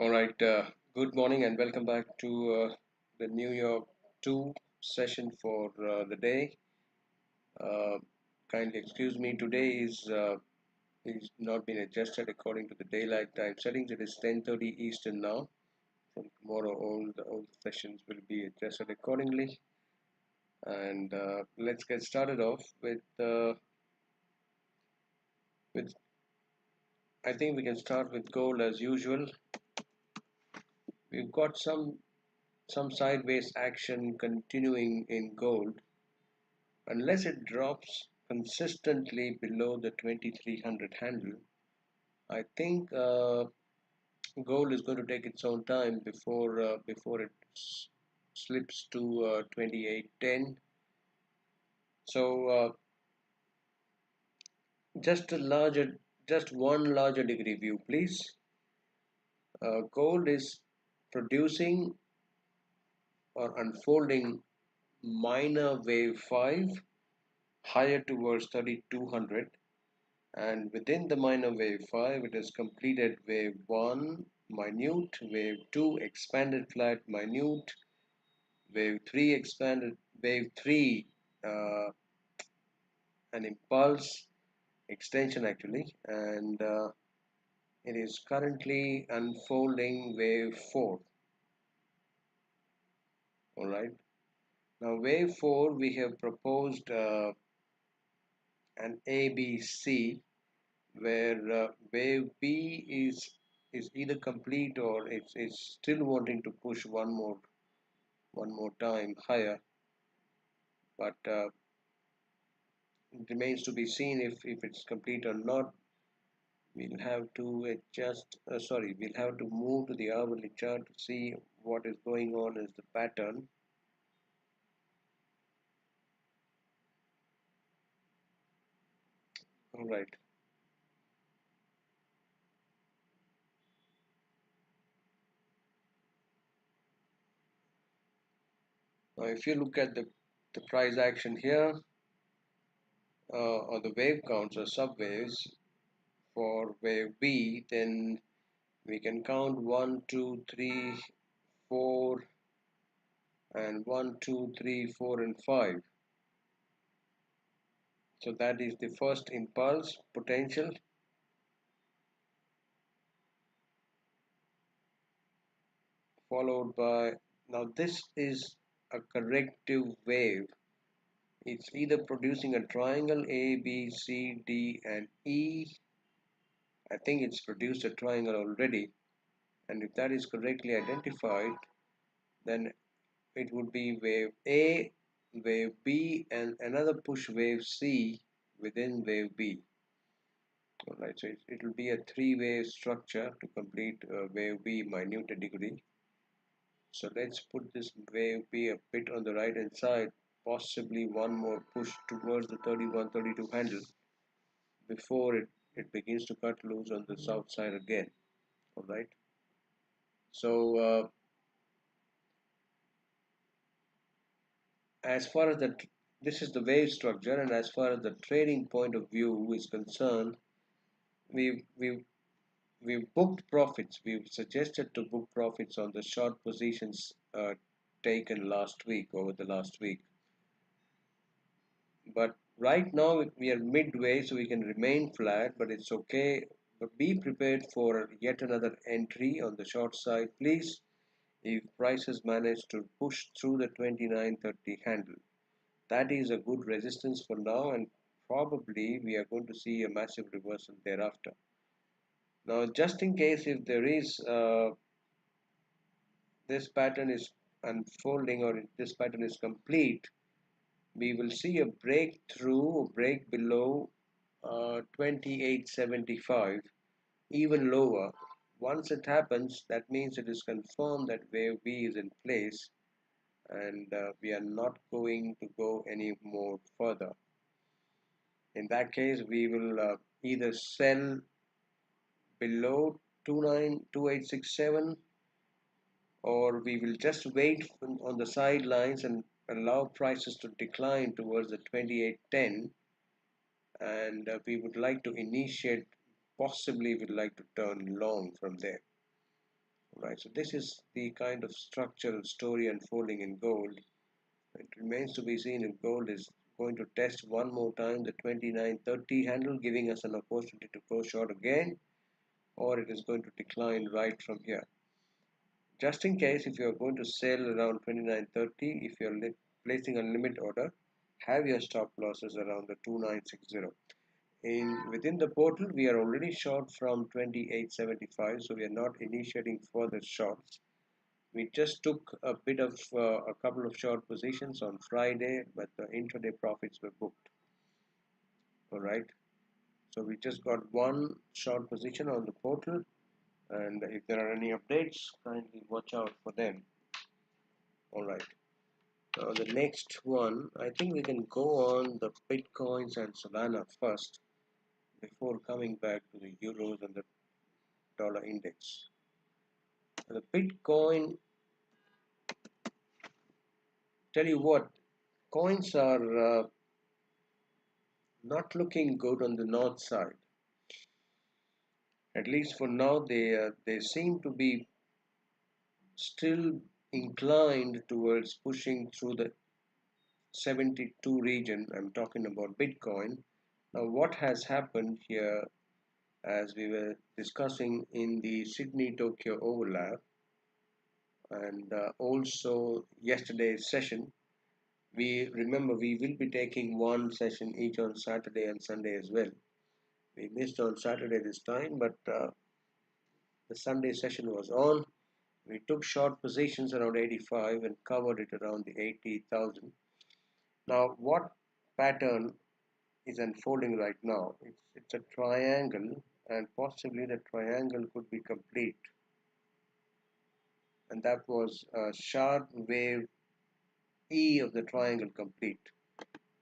All right, good morning and welcome back to the New York 2 session for the day. Uh, Kindly excuse me, today is not been adjusted according to the daylight time settings. It is 10:30 Eastern now. From tomorrow, all the sessions will be adjusted accordingly. And let's get started off with. I think we can start with gold as usual. We've got some sideways action continuing in gold. Unless it drops consistently below the 2300 handle, I think gold is going to take its own time before it slips to 2810. So just a larger, just one larger degree view, please. Gold is producing or unfolding minor wave 5 higher towards 3200, and within the minor wave 5 it has completed wave 1 minute, wave 2 expanded flat minute, wave 3 expanded, wave 3 uh, an impulse extension actually, and it is currently unfolding wave 4. All right, now wave 4 we have proposed an ABC where wave B is either complete or it's still wanting to push one more time higher, but it remains to be seen if it's complete or not. We'll have to adjust, we'll have to move to the hourly chart to see what is going on as the pattern. All right. Now, if you look at the price action here, or the wave counts or subwaves for wave B, then we can count 1, 2, 3, 4, and 1, 2, 3, 4, and 5. So that is the first impulse potential, followed by, now this is a corrective wave. It's either producing a triangle A, B, C, D, and E. I think it's produced a triangle already, and if that is correctly identified, then it would be wave A, wave B, and another push wave C within wave B. Alright, so it will be a three-wave structure to complete wave B minute degree. So let's put this wave B a bit on the right hand side, possibly one more push towards the 31-32 handle before it begins to cut loose on the south side again. Alright, so as far as this is the wave structure, and as far as the trading point of view is concerned, we've booked profits. We've suggested to book profits on the short positions taken over the last week. But right now we are midway, so we can remain flat, but it's okay. But be prepared for yet another entry on the short side, please, if prices manage to push through the 2930 handle. That is a good resistance for now, and probably we are going to see a massive reversal thereafter. Now, just in case if there is this pattern is unfolding or this pattern is complete, we will see a breakthrough or break below 2875, even lower. Once it happens, that means it is confirmed that wave B is in place, and we are not going to go any more further. In that case, we will either sell below 2867, or we will just wait on the sidelines and allow prices to decline towards the 2810, and we would like to initiate, possibly we'd like to turn long from there. Right, so this is the kind of structural story unfolding in gold. It remains to be seen if gold is going to test one more time the 2930 handle, giving us an opportunity to go short again, or it is going to decline right from here. Just in case, if you are going to sell around 2930, if you are placing a limit order, have your stop losses around the 2960. Within the portal, we are already short from 2875, so we are not initiating further shorts. We just took a bit of a couple of short positions on Friday, but the intraday profits were booked. All right. So we just got one short position on the portal, and if there are any updates, kindly watch out for them. All right. Now the next one, I think we can go on the Bitcoins and Solana first before coming back to the euros and the dollar index. The Bitcoin, tell you what, coins are not looking good on the north side. At least for now, they seem to be still inclined towards pushing through the 72 region. I'm talking about Bitcoin. Now, what has happened here, as we were discussing in the Sydney Tokyo overlap, and also yesterday's session, we remember we will be taking one session each on Saturday and Sunday as well. We missed on Saturday this time, but the Sunday session was on. We took short positions around 85 and covered it around the 80,000. Now, what pattern is unfolding right now? It's a triangle, and possibly the triangle could be complete. And that was a sharp wave E of the triangle complete.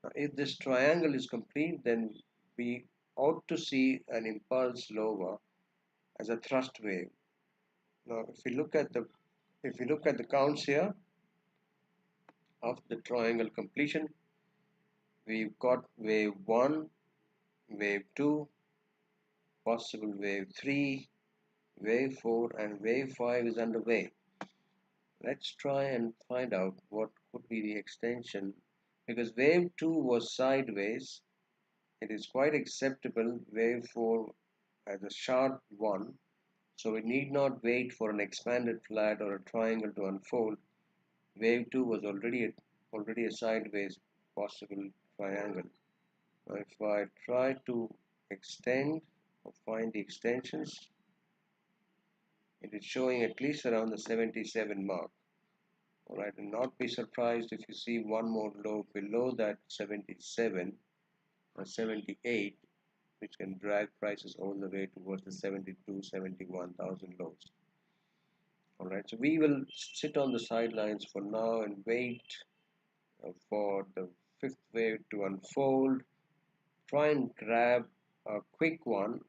Now, if this triangle is complete, then we ought to see an impulse lower as a thrust wave. Now, if we look at the counts here of the triangle completion, we've got wave 1, wave 2, possible wave 3, wave 4, and wave 5 is underway. Let's try and find out what could be the extension, because wave 2 was sideways. It is quite acceptable. Wave 4 as a sharp one, so we need not wait for an expanded flat or a triangle to unfold. Wave 2 was already a sideways possible triangle. Now if I try to extend or find the extensions, it is showing at least around the 77 mark. Alright, and not be surprised if you see one more low below that 77 or 78, which can drag prices all the way towards the 72, 71,000 lows. Alright, so we will sit on the sidelines for now and wait for the fifth wave to unfold. Try and grab a quick one.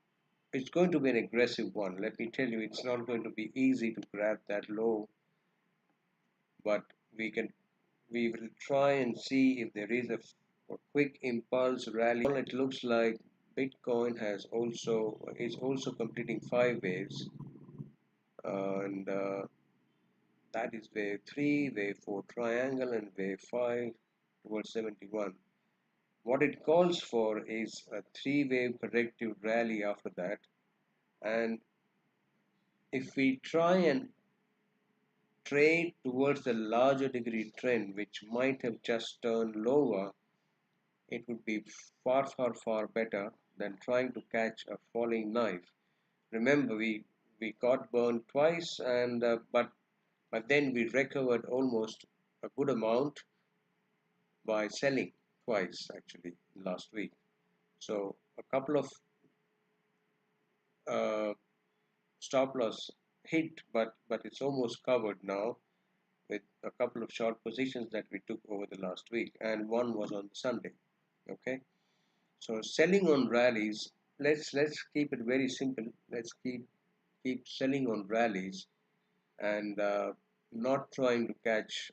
It's going to be an aggressive one. Let me tell you, it's not going to be easy to grab that low, but we will try and see if there is a quick impulse rally. It looks like Bitcoin is also completing 5 waves, and that is wave 3, wave 4 triangle, and wave 5 towards 71. What it calls for is a 3-wave corrective rally after that, and if we try and trade towards the larger degree trend, which might have just turned lower, it would be far better than trying to catch a falling knife. Remember, we got burned twice, and but then we recovered almost a good amount by selling twice actually last week. So a couple of uh, stop loss hit, but it's almost covered now with a couple of short positions that we took over the last week, and one was on Sunday. Okay, so selling on rallies. Let's keep it very simple. Let's keep selling on rallies and not trying to catch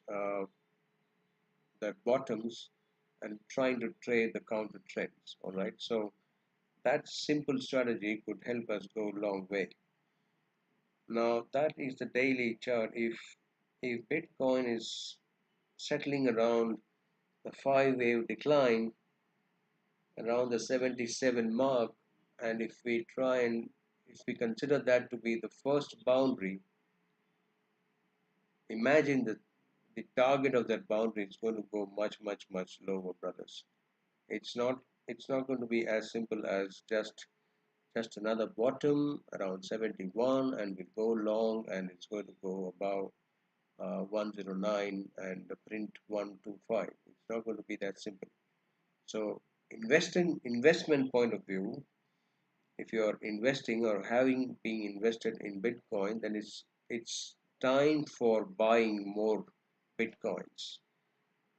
the bottoms and trying to trade the counter trends. All right, so that simple strategy could help us go a long way. Now that is the daily chart. If Bitcoin is settling around the 5 wave decline around the 77 mark, and if we consider that to be the first boundary, imagine that the target of that boundary is going to go much lower, brothers. It's not going to be as simple as just another bottom around 71 and we go long and it's going to go above 109 and print 125. It's not going to be that simple. So investment point of view, if you are investing or having been invested in Bitcoin, then it's time for buying more Bitcoins.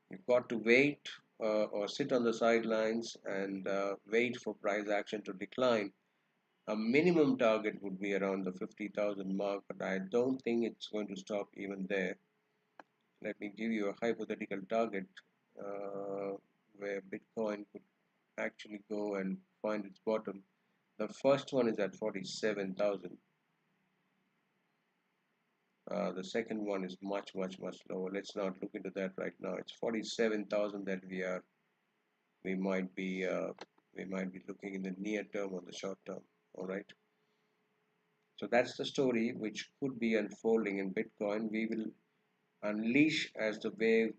You've got to wait or sit on the sidelines and wait for price action to decline. A minimum target would be around the 50,000 mark, but I don't think it's going to stop even there. Let me give you a hypothetical target where Bitcoin could actually go and find its bottom. The first one is at 47,000. The second one is much lower. Let's not look into that right now. It's 47,000 that we might be looking in the near term or the short term. All right. So that's the story which could be unfolding in Bitcoin. We will unleash as the wave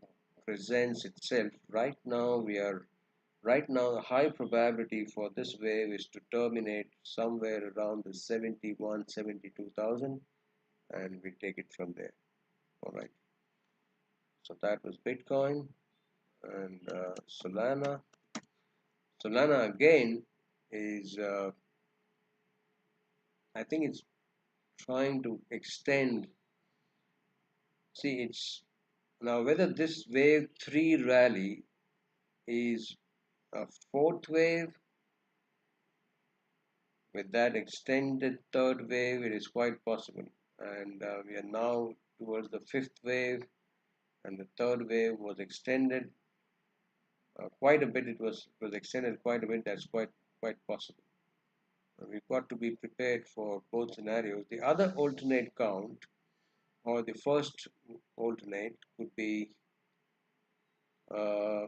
presents itself. Right now the high probability for this wave is to terminate somewhere around the 71, 72,000, and we take it from there. All right. So that was Bitcoin and Solana. Solana again is I think it's trying to extend. See, it's now whether this wave 3 rally is a fourth wave with that extended third wave, it is quite possible. And we are now towards the fifth wave, and the third wave was extended quite a bit. It was extended quite a bit. That's quite possible. We've got to be prepared for both scenarios. The other alternate count, or the first alternate, could be uh,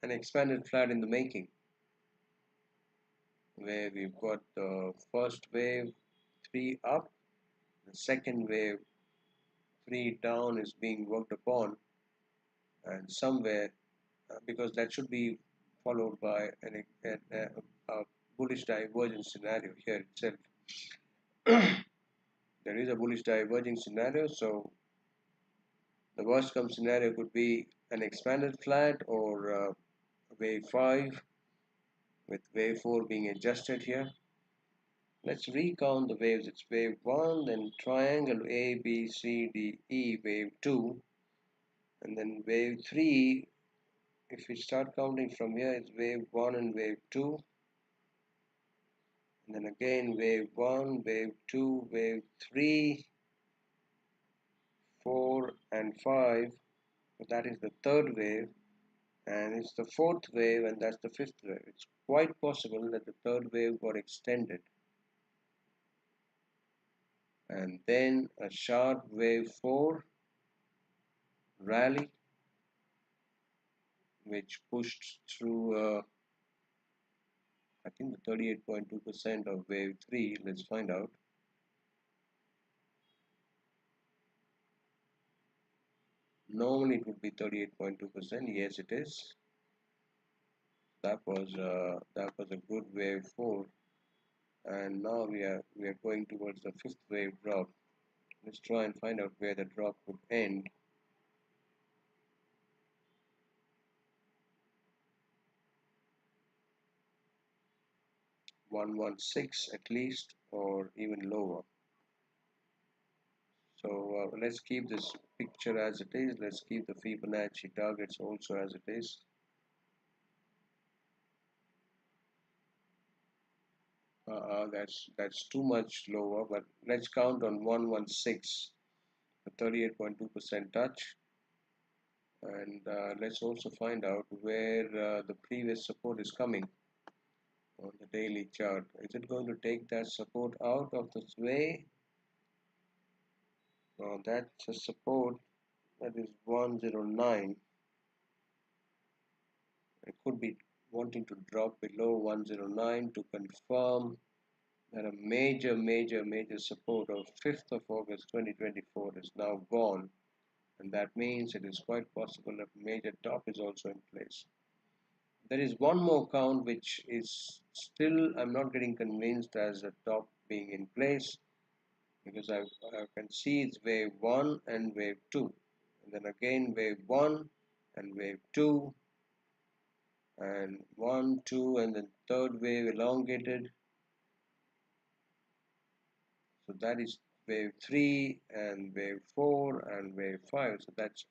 an expanded flat in the making, where we've got the first wave 3 up, the second wave 3 down is being worked upon, and somewhere because that should be followed by a bullish divergence scenario here itself. There is a bullish diverging scenario, so the worst come scenario could be an expanded flat or wave 5 with wave 4 being adjusted here. Let's recount the waves. It's wave 1, then triangle A, B, C, D, E, wave 2, and then wave 3. If we start counting from here, it's wave 1 and wave 2, and then again wave 1, wave 2, wave 3, 4 and 5. So that is the third wave, and it's the fourth wave, and that's the fifth wave. It's quite possible that the third wave got extended, and then a sharp wave 4 rally which pushed through I think the 38.2% of wave 3. Let's find out. Normally it would be 38.2%. Yes, it is. That was a good wave 4, and now we are going towards the fifth wave drop. Let's try and find out where the drop would end. $116 at least, or even lower. So let's keep this picture as it is. Let's keep the Fibonacci targets also as it is. That's too much lower, but let's count on 116, the 38.2% touch, and let's also find out where the previous support is coming on the daily chart. Is it going to take that support out of this way? Now that's a support, that is 109. It could be wanting to drop below 109 to confirm that a major support of 5th of August 2024 is now gone, and that means it is quite possible that a major top is also in place. There is one more count which is still, I'm not getting convinced as a top being in place, because I can see it's wave 1 and wave 2, and then again wave 1 and wave 2 and 1 2 and then third wave elongated, so that is wave 3 and wave 4 and wave 5. So that's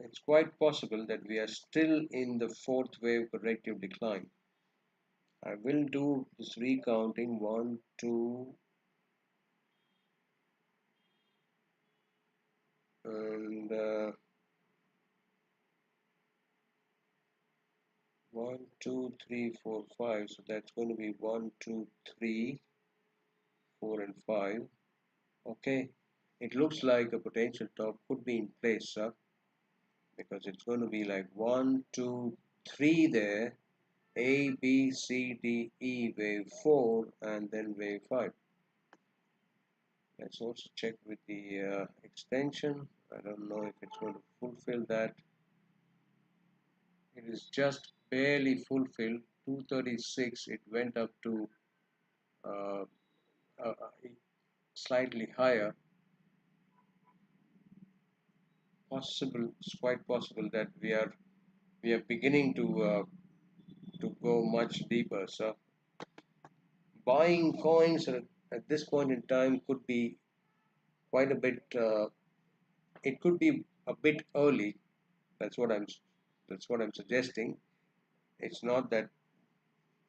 it's quite possible that we are still in the fourth wave corrective decline. I will do this recounting: 1 2 and 1 2 3 4 5. So that's going to be 1 2 3 4 and 5. Okay, it looks like a potential top could be in place, sir, because it's going to be like 1 2 3 there, A B C D E, wave 4 and then wave 5. Let's also check with the extension. I don't know if it's going to fulfill that. It is just barely fulfilled. 236, it went up to uh, slightly higher. It's quite possible that we are beginning to go much deeper. So buying coins at this point in time could be quite a bit. It could be a bit early. That's what I'm suggesting. It's not that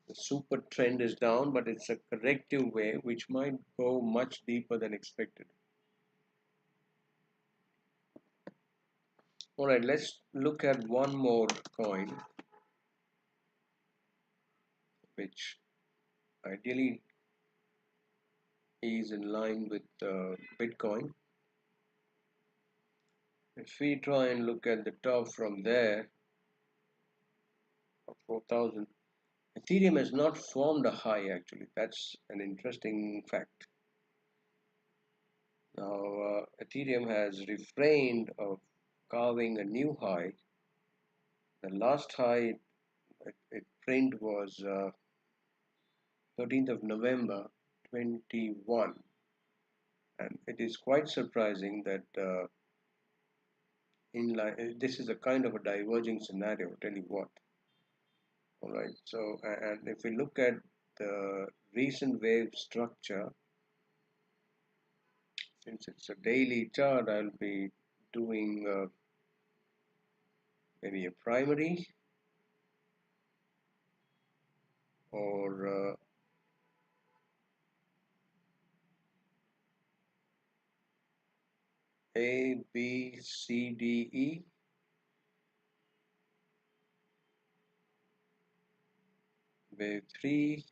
the super trend is down, but it's a corrective wave which might go much deeper than expected. All right, let's look at one more coin, which ideally is in line with Bitcoin. If we try and look at the top from there, 4,000, Ethereum has not formed a high actually. That's an interesting fact. Now, Ethereum has refrained of carving a new high. The last high it print was 13th of November 21, and it is quite surprising that this is a kind of a diverging scenario. I'll tell you what. All right. So, and if we look at the recent wave structure, since it's a daily chart, I'll be doing maybe a primary or A, B, C, D, E, wave 3,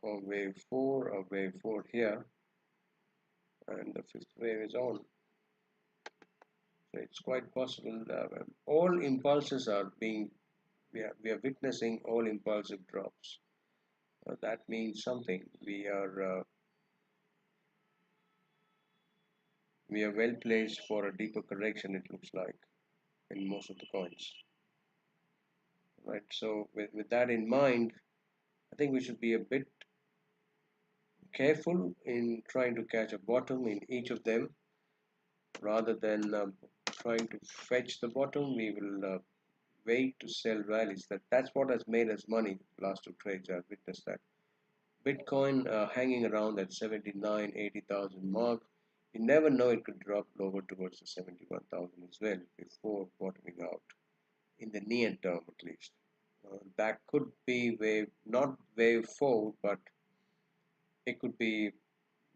or wave 4 here, and the fifth wave is on. So it's quite possible that all impulses are being, we are witnessing all impulsive drops. That means something. We are well placed for a deeper correction, it looks like, in most of the coins. Right. So with that in mind, I think we should be a bit careful in trying to catch a bottom in each of them, rather than trying to fetch the bottom. We will wait to sell rallies. That's what has made us money last two trades. I've witnessed that. Bitcoin hanging around that 79, 80,000 mark. You never know, it could drop lower towards the 71,000 as well before bottoming out in the near term at least. That could be not wave 4, but it could be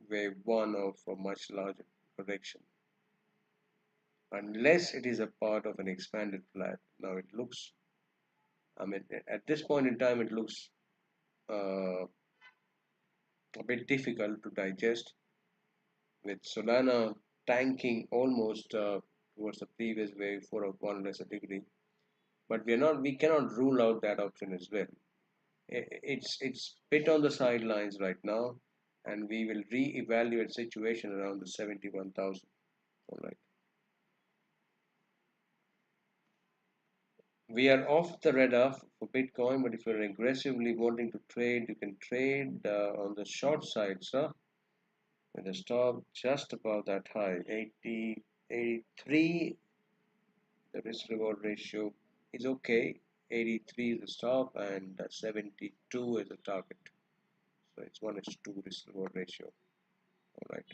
wave 1 of a much larger correction, unless it is a part of an expanded flat. Now it looks, I mean, at this point in time, it looks a bit difficult to digest, with Solana tanking almost towards the previous wave for a one lesser degree. But we cannot rule out that option as well. It's bit on the sidelines right now, and we will re-evaluate situation around the 71,000. All right. We are off the radar for Bitcoin, but if you're aggressively wanting to trade, you can trade on the short side, sir, with a stop just above that high, 80, 83. The risk reward ratio is okay. 83 is the stop, and 72 is the target. So it's 1:2 risk reward ratio. All right.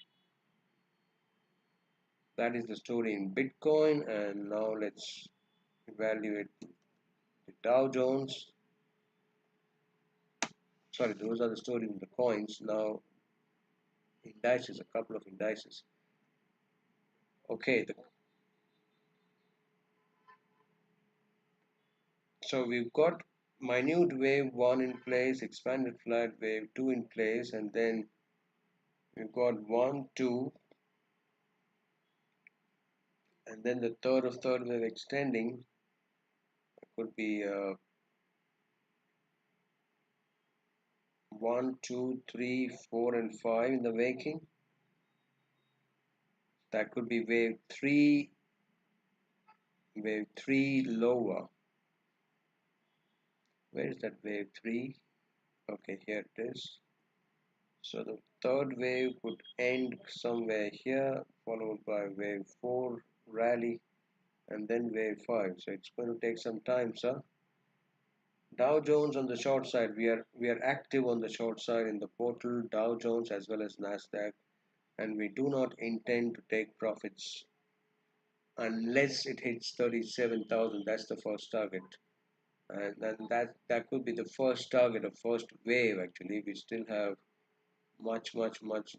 That is the story in Bitcoin, and now let's evaluate the Dow Jones. Sorry, those are the stories in the coins. Now indices, a couple of indices. Okay, so we've got minute wave 1 in place, expanded flat wave 2 in place, and then we've got 1, 2, and then the third wave extending. It could be 1, 2, 3, 4, and 5 in the making. That could be wave 3 lower. Where is that wave 3? Okay, here it is. So the third wave could end somewhere here, followed by wave 4 rally, and then wave 5. So it's going to take some time, sir. Dow Jones on the short side, we are active on the short side in the portal, Dow Jones as well as Nasdaq, and we do not intend to take profits unless it hits 37,000. That's the first target. And then that could be the first target, of first wave actually. We still have much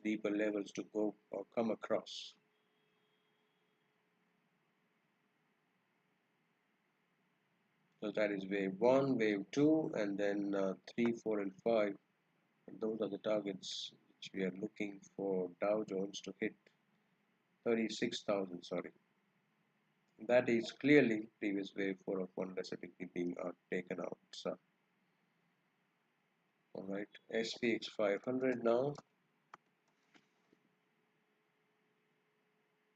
deeper levels to go or come across. So that is wave 1, wave 2, and then 3, 4, and 5. And those are the targets which we are looking for Dow Jones to hit 36,000. Sorry, that is clearly previous wave 4 of one lesser degree being taken out. So, all right, SPX 500 now.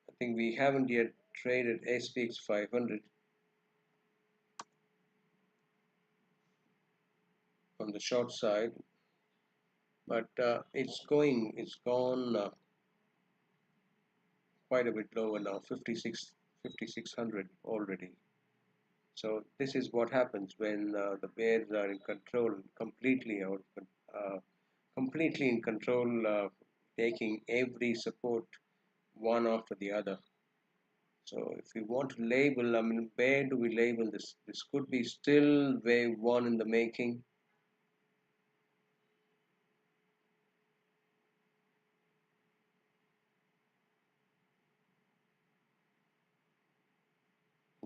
I think we haven't yet traded SPX 500 on the short side, but it's gone quite a bit lower now, 5600 already. So this is what happens when the bears are in control, uh, completely in control, taking every support one after the other. So if we want to label, I mean, where do we label this? This could be still wave 1 in the making.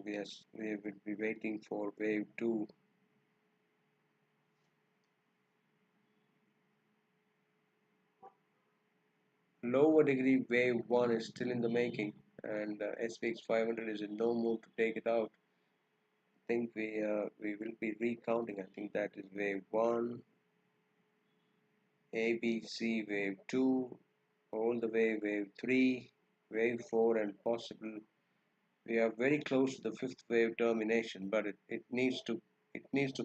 Yes, we will be waiting for wave 2. Lower degree wave 1 is still in the making, and SPX 500 is in no mood to take it out. I think we will be recounting. I think that is wave 1, ABC wave 2, all the way wave 3, wave 4, and possible. We are very close to the fifth wave termination, but it needs to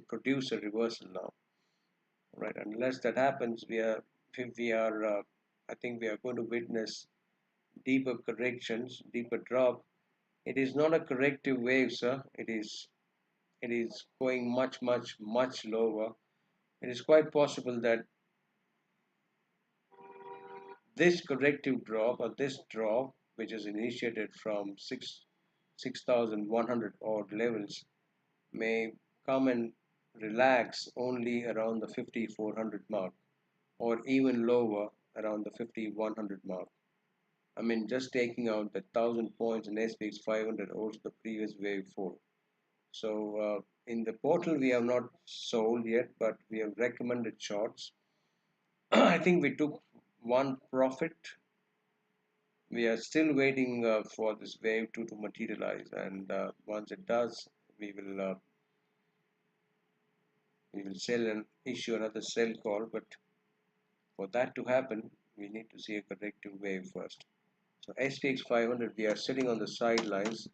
produce a reversal now, right? Unless that happens, we are I think we are going to witness deeper corrections, deeper drop. It is not a corrective wave, sir. It is going much lower. It is quite possible that this corrective drop, or this drop, which is initiated from 6,100 odd levels, may come and relax only around the 5,400 mark, or even lower around the 5,100 mark. I mean, just taking out the 1,000 points in SPX 500, also the previous wave 4. So in the portal we have not sold yet, but we have recommended shorts. I think we took one profit. We are still waiting for this wave 2 to materialize, and once it does, we will uh, we will sell and issue another sell call. But for that to happen, we need to see a corrective wave first. So SPX 500, we are sitting on the sidelines.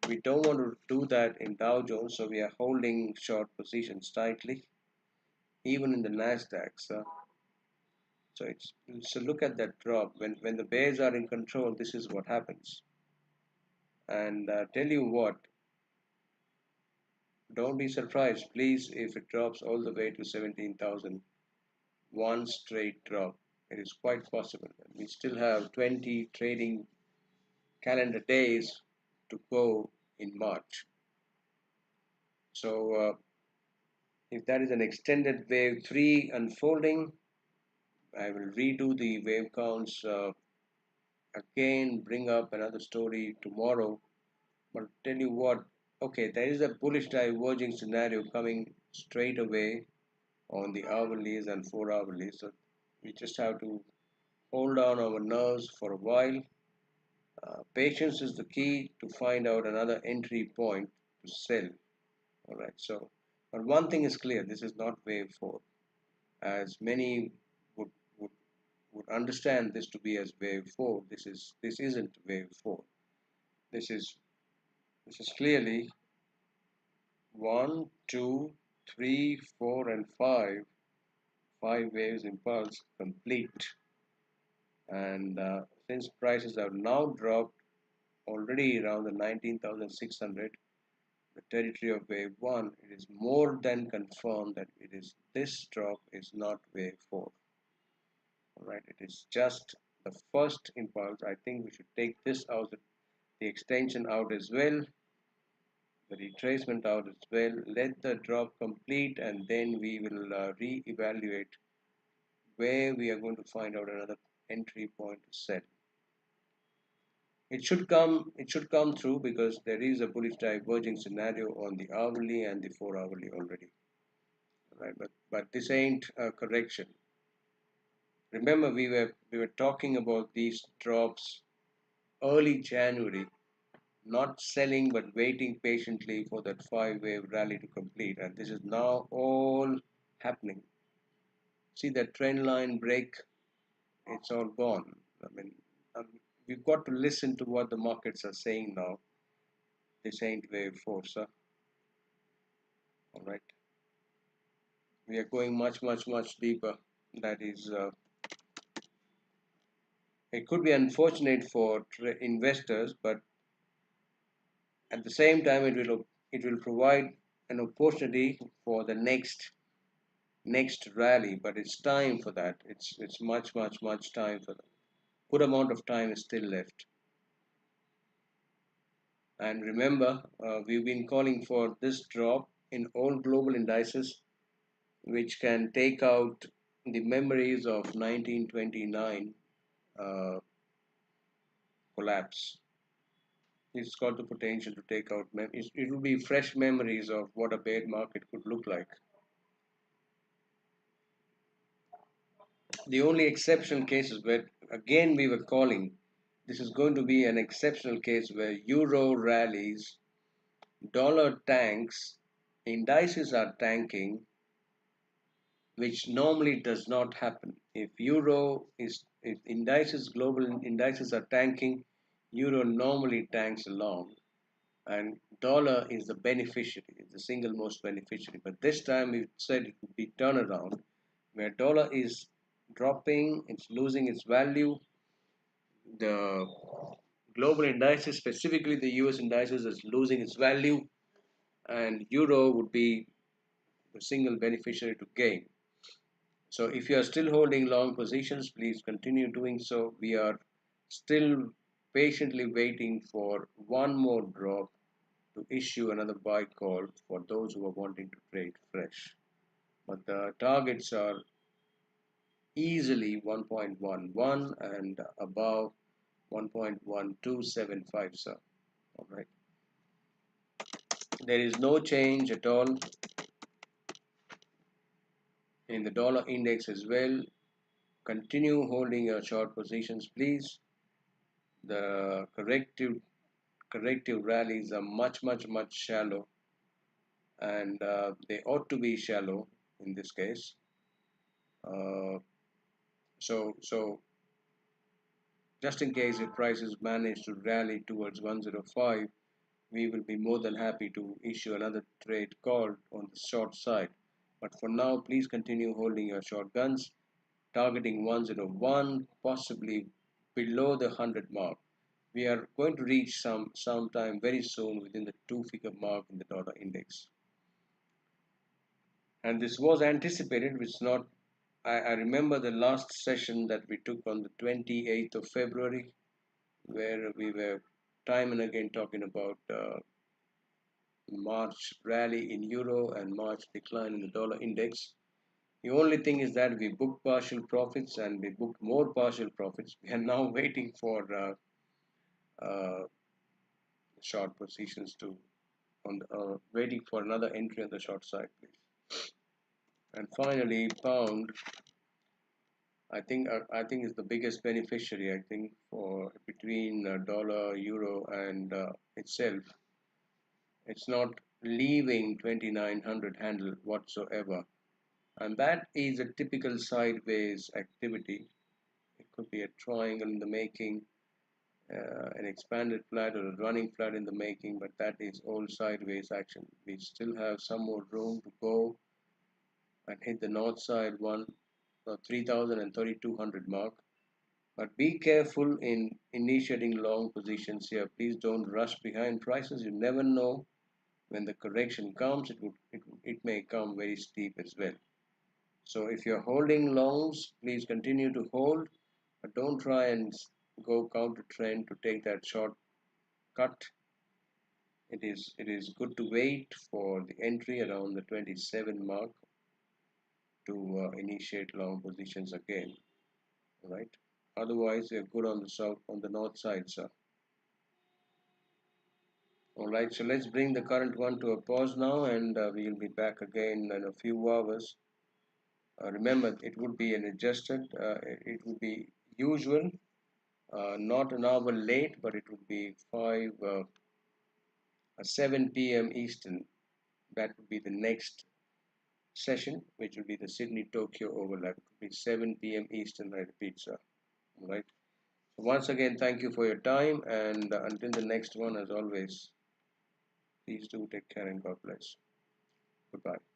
We don't want to do that in Dow Jones, so we are holding short positions tightly, even in the Nasdaq. So look at that drop. When the bears are in control, this is what happens. And tell you what, don't be surprised, please, if it drops all the way to 17,000, one straight drop. It is quite possible. We still have 20 trading calendar days to go in March. So if that is an extended wave 3 unfolding, I will redo the wave counts again, bring up another story tomorrow. But tell you what, okay, there is a bullish diverging scenario coming straight away on the hourlies and 4 hourlies. So we just have to hold on our nerves for a while. Patience is the key to find out another entry point to sell. All right. So, but one thing is clear: this is not wave 4, as many would would would understand this to be as wave 4. This isn't wave 4. This is this is clearly 1, 2, 3, 4, and 5. 5 waves impulse complete. And since prices have now dropped already around the 19,600, the territory of wave 1, it is more than confirmed that this drop is not wave 4. All right, it is just the first impulse. I think we should take this out, the extension out as well, the retracement out as well. Let the drop complete, and then we will re-evaluate where we are going to find out another entry point to sell. It should come through, because there is a bullish diverging scenario on the hourly and the 4 hourly already. Right, but this ain't a correction. Remember, we were talking about these drops early January, not selling but waiting patiently for that 5 wave rally to complete, and this is now all happening. See that trend line break, it's all gone. I mean, um, we've got to listen to what the markets are saying now. This ain't wave 4, sir. All right, we are going much deeper. That is, it could be unfortunate for investors, but at the same time, it will provide an opportunity for the next rally. But it's time for that. It's much time for that. Good amount of time is still left. And remember, we've been calling for this drop in all global indices, which can take out the memories of 1929 uh, collapse. It's got the potential to take out. It will be fresh memories of what a bear market could look like. The only exceptional cases where, again, we were calling, this is going to be an exceptional case where euro rallies, dollar tanks, indices are tanking, which normally does not happen. If indices, global indices are tanking, euro normally tanks along, and dollar is the beneficiary, is the single most beneficiary. But this time we said it would be turnaround, where dollar is dropping, it's losing its value. The global indices, specifically the US indices, is losing its value, and euro would be the single beneficiary to gain. So if you are still holding long positions, please continue doing so. We are still patiently waiting for one more drop to issue another buy call for those who are wanting to trade fresh. But the targets are easily 1.11 and above 1.1275, sir. All right. There is no change at all in the dollar index as well. Continue holding your short positions, please. The corrective rallies are much shallow, and they ought to be shallow in this case. Uh, so just in case if prices manage to rally towards 105, we will be more than happy to issue another trade call on the short side. But for now, please continue holding your short guns, targeting 101, possibly below the 100 mark. We are going to reach sometime very soon within the two-figure mark in the dollar index. And this was anticipated, which not I remember the last session that we took on the 28th of February, where we were time and again talking about March rally in euro and March decline in the dollar index. The only thing is that we booked partial profits and we booked more partial profits. We are now waiting for uh, short positions to waiting for another entry on the short side, please. And finally, pound. I think is the biggest beneficiary. I think for between dollar, euro, and itself, it's not leaving 2900 handle whatsoever, and that is a typical sideways activity. It could be a triangle in the making, an expanded flat or a running flat in the making, but that is all sideways action. We still have some more room to go and hit the north side 3000 and 3200 mark. But be careful in initiating long positions here. Please don't rush behind prices. You never know when the correction comes. It may come very steep as well. So if you're holding longs, please continue to hold, but don't try and go counter trend to take that short cut. It is good to wait for the entry around the 27 mark to initiate long positions again. Right? Otherwise, you're good on the north side, sir. All right, so let's bring the current one to a pause now, and we'll be back again in a few hours. Remember, it would be an adjusted, it would be usual, not an hour late, but it would be 7 p.m. Eastern. That would be the next session, which will be the Sydney Tokyo overlap. It will be 7 p.m. Eastern, I repeat, sir. All right. So once again, thank you for your time, and until the next one, as always, please do take care and God bless. Goodbye.